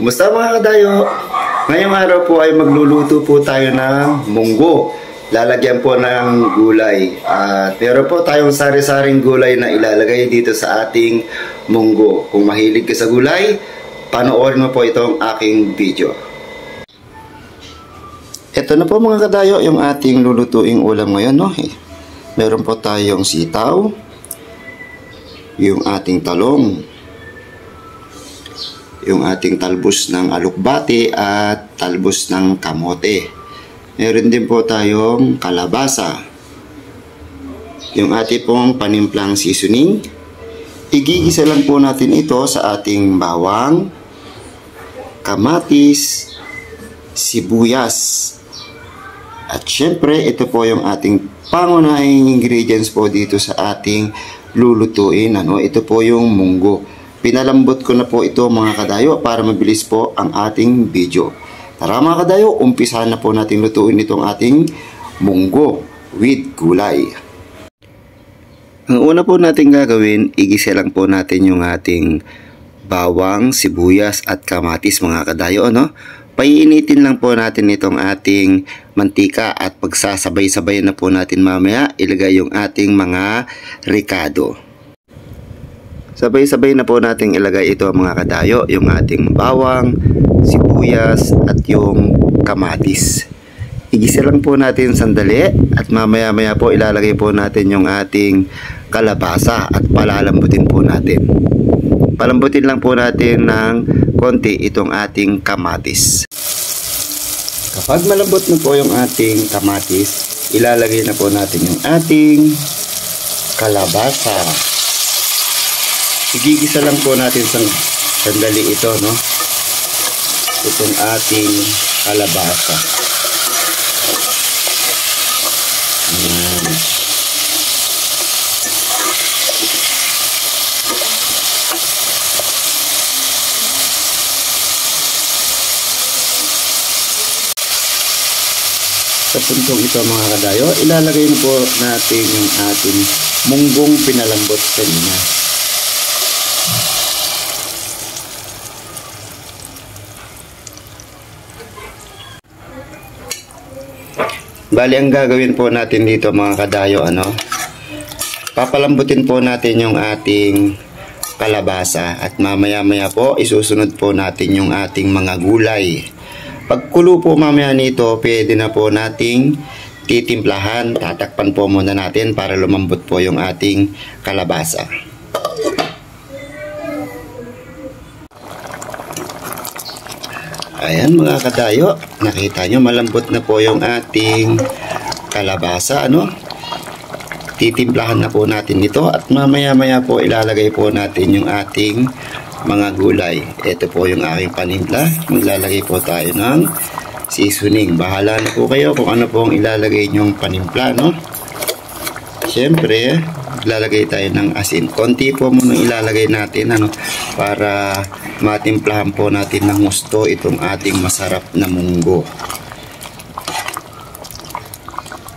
Kumusta mga kadayo? Ngayong araw po ay magluluto po tayo ng munggo. Lalagyan po ng gulay. At meron po tayong sari-saring gulay na ilalagay dito sa ating munggo. Kung mahilig ka sa gulay, panoorin mo po itong aking video. Ito na po mga kadayo yung ating lulutuing ulam ngayon. No? Meron po tayong sitaw, yung ating talong, yung ating talbos ng alukbati at talbos ng kamote. Meron din po tayong kalabasa, yung ating pong panimplang seasoning. Igigisa lang po natin ito sa ating bawang, kamatis, sibuyas. At syempre, ito po yung ating pangunahing ingredients po dito sa ating lulutuin. Ito po yung munggo. Pinalambot ko na po ito mga kadayo para mabilis po ang ating video. Tara mga kadayo, umpisahan na po natin lutuin itong ating munggo with gulay. Ang una po natin gagawin, igisa lang po natin yung ating bawang, sibuyas at kamatis mga kadayo. Paiinitin lang po natin itong ating mantika at pagsasabay-sabay na po natin mamaya ilagay yung ating mga ricado. Sabay-sabay na po nating ilagay ito mga kadayo, yung ating bawang, sibuyas at yung kamatis. Igisa lang po natin sandali at mamaya-maya po ilalagay po natin yung ating kalabasa at palalambutin po natin. Palambutin lang po natin ng konti itong ating kamatis. Kapag malambot na po yung ating kamatis, ilalagay na po natin yung ating kalabasa. Igigisa lang po natin sandali ito, itong ating kalabasa. Ayan. Sa puntong ito mga kadayo, ilalagay na po natin yung ating munggong pinalambot kanina. Bali, ang gagawin po natin dito mga kadayo, papalambutin po natin yung ating kalabasa at mamaya-maya po isusunod po natin yung ating mga gulay. Pagkulo po mamaya nito, pwede na po nating titimplahan. Tatakpan po muna natin para lumambot po yung ating kalabasa. Ayan mga kadayo, nakita nyo malambot na po yung ating kalabasa. Titimplahan na po natin ito at mamaya-maya po ilalagay po natin yung ating mga gulay. Ito po yung aking panimpla. Maglalagay po tayo ng seasoning. Bahala na po kayo kung ano po ang ilalagay nyong panimpla. Siyempre, ilalagay tayo ng asin. Konti po muna ilalagay natin para matimplahan po natin ng gusto itong ating masarap na munggo.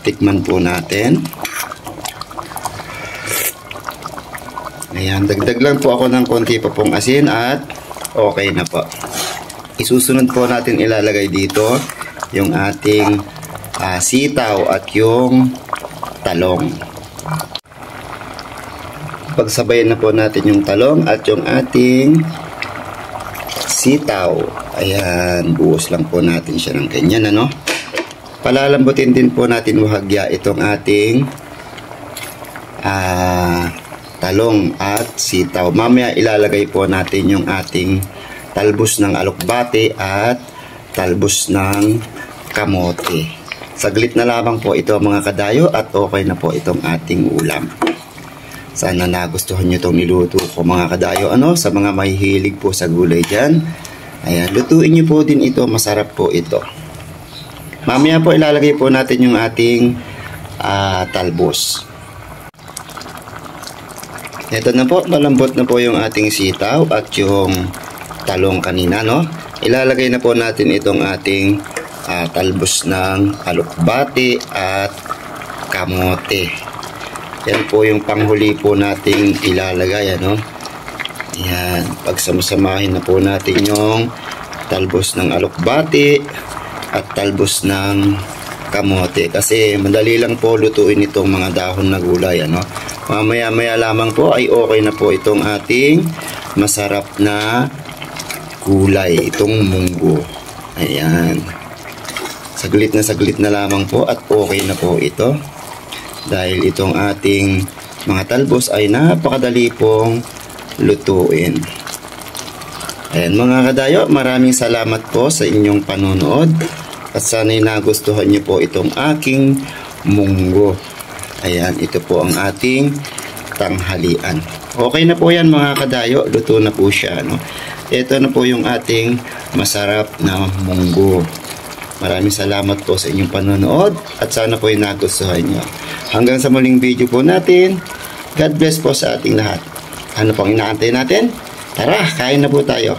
Tikman po natin. Ayan, dagdag lang po ako ng konti pa pong asin at okay na po. Isusunod po natin ilalagay dito yung ating sitaw at yung talong. Pagsabayan na po natin yung talong at yung ating sitaw. Ayan, buhos lang po natin siya ng ganyan, Palalambutin din po natin bahagya itong ating talong at sitaw. Mamaya ilalagay po natin yung ating talbos ng alukbati at talbos ng kamote. Saglit na lamang po ito mga kadayo at okay na po itong ating ulam. Sana nagustuhan nyo itong niluto ko mga kadayo. Sa mga mahihilig po sa gulay dyan, ayan, lutuin nyo po din ito. Masarap po ito. Mamaya po ilalagay po natin yung ating talbos. Ito na po, malambot na po yung ating sitaw at yung talong kanina. Ilalagay na po natin itong ating talbos ng alukbati at kamote. Yan po yung panghuli po nating ilalagay, Yan, pagsamasamahin na po natin yung talbos ng alokbati at talbos ng kamote. Kasi madali lang po lutuin itong mga dahon na gulay, ano. Mamaya-maya lamang po ay okay na po itong ating masarap na gulay, itong munggo. Ayan. Saglit na lamang po at okay na po ito. Dahil itong ating mga talbos ay napakadali pong lutuin. Ayan mga kadayo, maraming salamat po sa inyong panonood. At sana'y nagustuhan niyo po itong aking munggo. Ayan, ito po ang ating tanghalian. Okay na po yan mga kadayo, luto na po siya, no? Ito na po yung ating masarap na munggo. Maraming salamat po sa inyong panonood at sana po ay nagustuhan nyo. Hanggang sa muling video po natin, God bless po sa ating lahat. Ano pang inaantay natin? Tara, kain na po tayo.